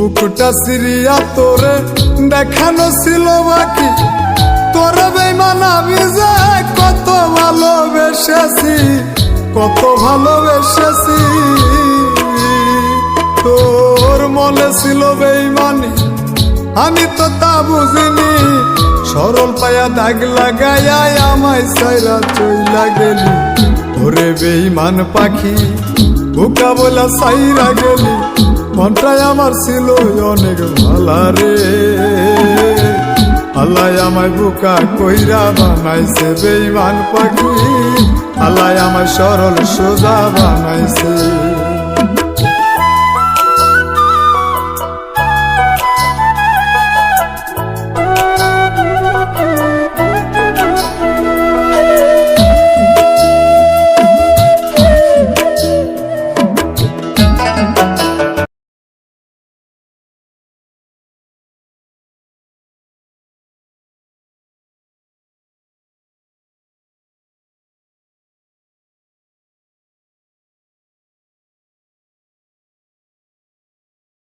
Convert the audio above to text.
বুকটা সিরিয়া তোরে দেখানো ছিল বাকি, তোরে বেঈমান আমি যে কত ভালোবেসেছি, কত ভালোবেসেছি। তোর মনে ছিল বেঈমানি, আমি তো তা বুঝিনি। সরল পায়া দাগ লাগাইয়া আমায় সাইরা চইলা গেলি, ওরে বেঈমান পাখি বোকা বলা সাইরা গেলি। মনটাই আমার ছিল অনেক ভালা রে, আল্লাহ আমায় বোকা কইরা বানাইছে বেঈমান পাখি, আল্লাহ আমায় সরল সোজা বানাইছে।